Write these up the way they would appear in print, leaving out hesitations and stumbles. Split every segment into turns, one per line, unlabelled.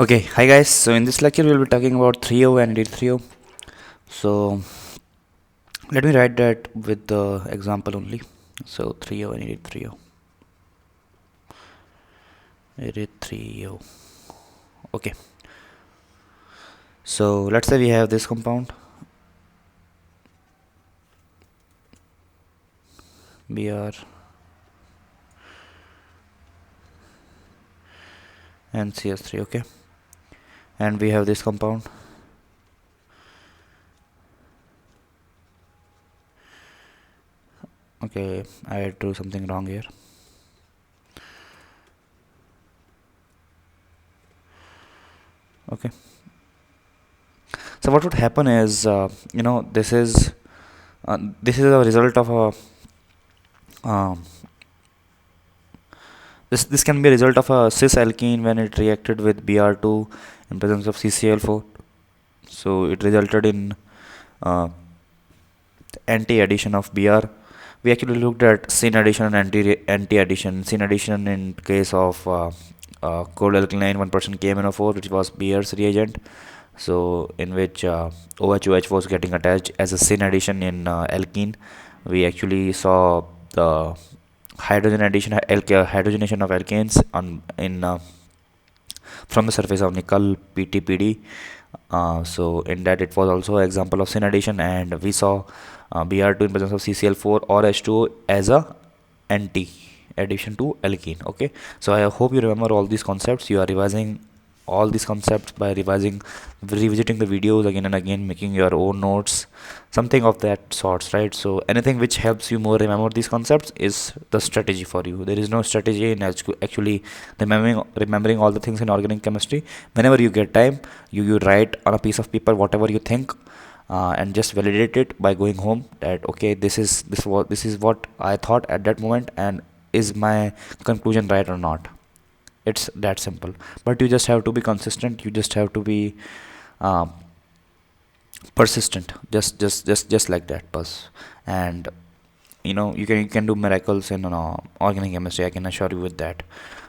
Okay, hi guys. So in this lecture we'll be talking about Threo and Erythreo. So let me write that with the example only. So Threo and Erythreo. Erythreo. Okay. So let's say we have this compound Br and CS3. Okay, and we have this compound okay. I drew something wrong here. Okay, so what would happen is this is a result of a um, this can be a result of a cis alkene when it reacted with Br2 in presence of CCl4. So it resulted in uh, anti-addition of Br. We actually looked at syn addition and anti-addition. Syn addition in case of cold alkaline 1% KMnO4, which was Br's reagent. So in which OH was getting attached as a syn addition in alkene. We actually saw the hydrogenation of alkanes on in from the surface of nickel PTPD. So in that it was also an example of syn addition, and we saw Br2 in presence of CCl4 or H2O as a anti addition to alkene. Okay, so I hope you remember all these concepts. You are revising all these concepts by revisiting the videos again and again, making your own notes, something of that sorts, right? So anything which helps you more remember these concepts is the strategy for you. There is no strategy in actually remembering all the things in organic chemistry. Whenever you get time, you write on a piece of paper whatever you think, and just validate it by going home that okay, this is what I thought at that moment, and is my conclusion right or not. It's that simple. But you just have to be consistent, you just have to be uh, persistent, just like that bus. And you can do miracles in organic chemistry, I can assure you with that.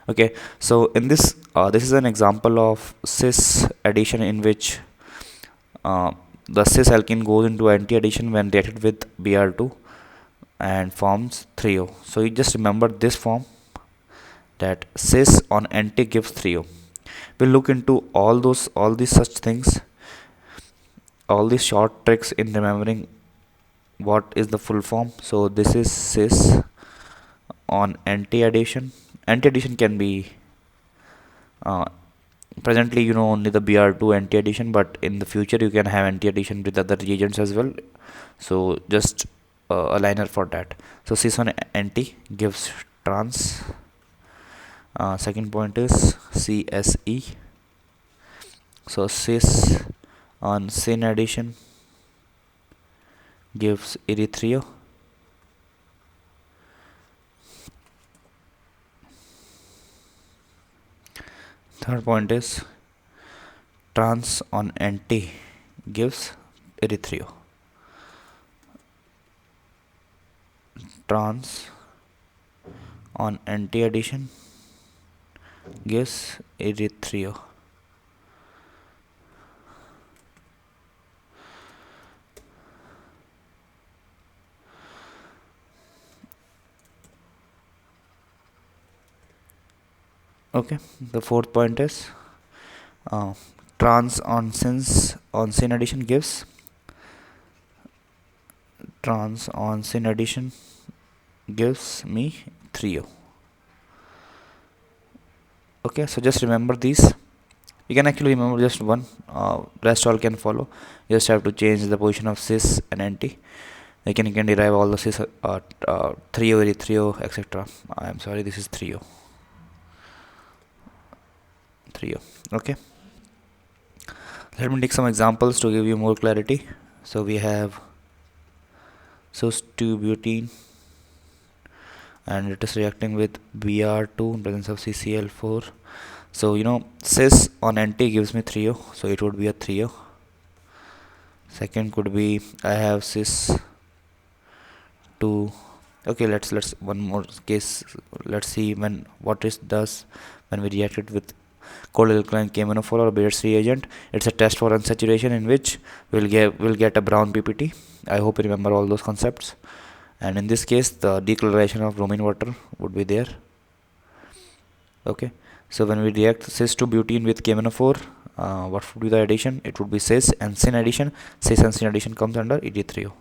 Okay, so in this is an example of cis addition in which uh, the cis alkene goes into anti-addition when reacted with Br2 and forms Threo. So you just remember this form, that cis on anti gives Threo. We'll look into all these such things, all these short tricks in remembering what is the full form. So this is cis on anti-addition. Anti-addition can be uh, presently only the Br2 anti-addition, but in the future you can have anti-addition with other reagents as well. So just a liner for that. So cis on anti gives trans. Second point is CSE. So cis on syn addition gives Erythreo. Third point is trans on anti gives Erythreo. Trans on anti addition gives Erythreo. Okay, the fourth point is trans on syn addition gives trans on syn addition gives me Threo. Okay, so just remember these. You can actually remember just one, rest all can follow. You just have to change the position of cis and anti. You can derive all the cis, Threo, Erythreo, etc. I am sorry, this is Threo. Okay, let me take some examples to give you more clarity. So we have cis-2-butene and it is reacting with Br2 in presence of CCl4. So cis on anti gives me Threo, so it would be a Threo. Second could be I have cis 2. Okay, let's one more case. Let's see what it does when we react it with cold alkaline KMnO4 or BITSAT reagent. It's a test for unsaturation in which we'll get a brown PPT. I hope you remember all those concepts. And in this case, the decolorization of bromine water would be there. Okay, so when we react cis to butene with KMnO4, what would be the addition? It would be cis and syn addition. Cis and syn addition comes under erythreo.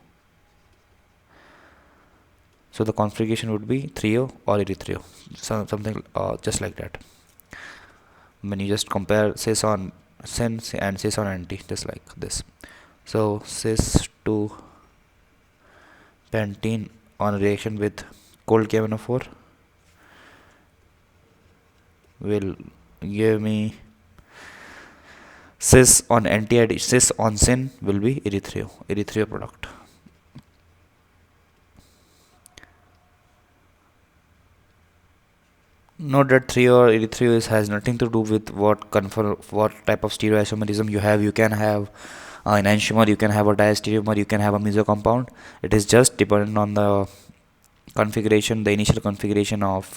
So the configuration would be Threo or erythreo, something just like that. When you just compare cis on syn and cis on anti, just like this. So cis to pentene on reaction with cold KMnO4 will give me cis on anti, cis on syn will be erythreo product. Note that Threo or erythreo has nothing to do with what type of stereoisomerism you have. You can have an enantiomer, you can have a diastereomer, you can have a meso compound. It is just dependent on the configuration, the initial configuration of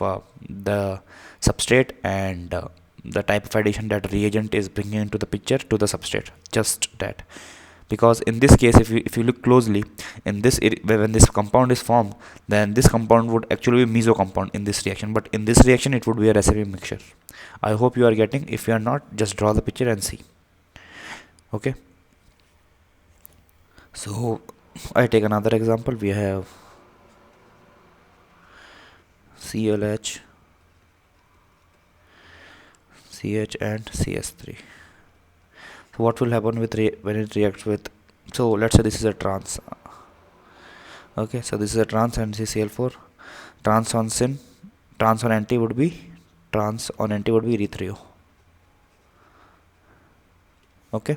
the substrate and the type of addition that reagent is bringing into the picture to the substrate. Just that. Because in this case, if you look closely, in this when this compound is formed, then this compound would actually be meso compound in this reaction, but in this reaction it would be a recipe mixture. I hope you are getting. If you are not, just draw the picture and see. Okay, so I take another example. We have ClH, CH and CS3. So what will happen with when it reacts with, so let's say this is a trans. Okay, so this is a trans and CCl4. Trans on syn, trans on anti would be erythreo. Okay,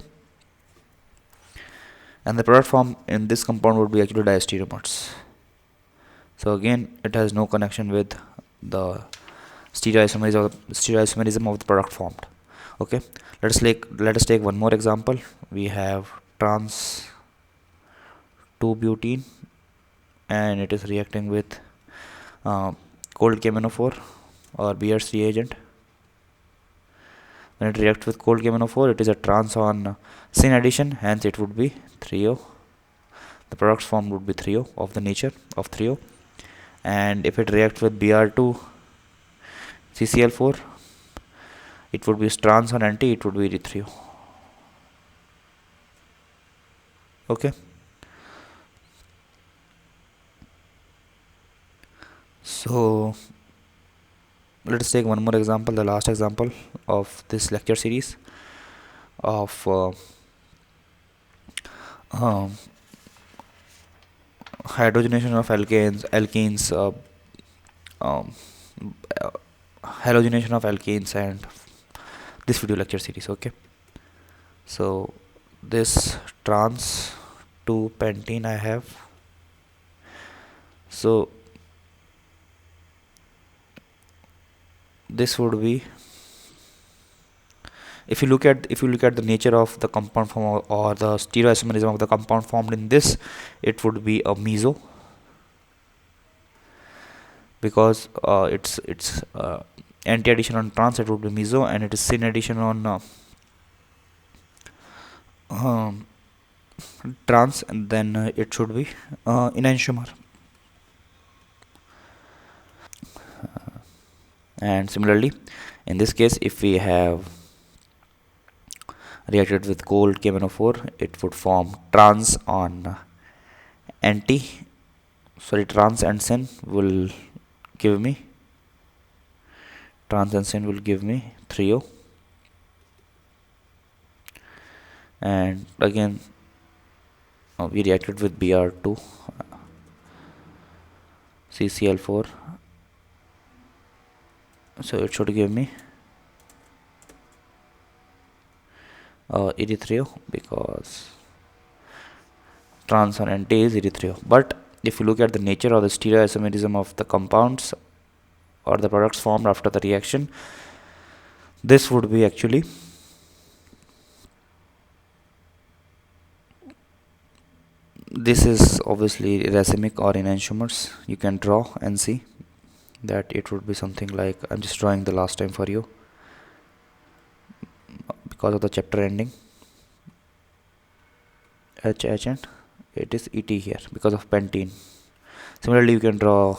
and the product form in this compound would be actually diastereomers. So again, it has no connection with the stereoisomerism of the product formed. Okay, let us take one more example. We have trans 2 butene and it is reacting with cold KMnO4 or BITSAT reagent. When it reacts with cold KMnO4, it is a trans on syn addition, hence it would be Threo. The products formed would be Threo, of the nature of Threo. And if it reacts with Br2 CCl4, it would be trans on anti, it would be erythreo. Okay, so let us take one more example, the last example of this lecture series of hydrogenation of alkanes, halogenation of alkanes, and this video lecture series. Okay, so this trans 2 pentene I have. So this would be, if you look at the nature of the compound form or the stereoisomerism of the compound formed in this, it would be a meso, because it's anti addition on trans, it would be meso, and it is syn addition on trans, and then it should be enantiomer. And similarly, in this case, if we have reacted with cold KMnO4, it would form trans on trans and syn will give me Threo. And again, we reacted with Br2 CCl4, so it should give me erythreo, because trans on anti is erythreo. But if you look at the nature of the stereoisomerism of the compounds or the products formed after the reaction, this would be actually this is obviously racemic or enantiomers. You can draw and see that it would be something like, I'm just drawing the last time for you. because of the chapter ending H and it is ET here because of pentene. Similarly, you can draw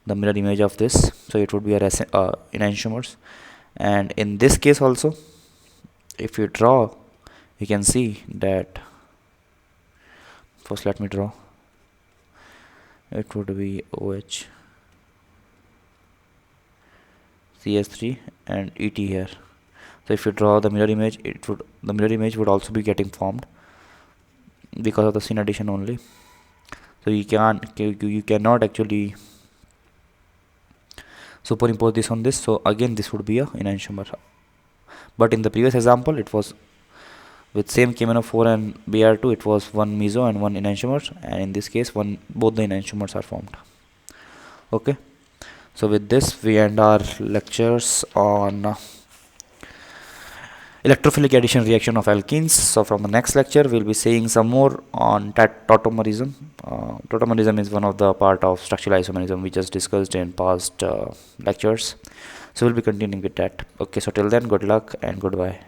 the mirror image of this, so it would be a enantiomers. And in this case also, if you draw, you can see that, first let me draw, it would be OH CS3 and ET here. So if you draw the mirror image, the mirror image would also be getting formed because of the scene addition only. So you cannot actually superimpose this on this. So again, this would be a enantiomer. But in the previous example, it was with same KMNO4 and Br2, it was one meso and one enantiomer, and in this case, both the enantiomers are formed. Okay. So with this, we end our lectures on electrophilic addition reaction of alkenes. So from the next lecture, we'll be saying some more on tautomerism. Tautomerism is one of the part of structural isomerism we just discussed in past lectures. So we'll be continuing with that. Okay, so till then, good luck and goodbye.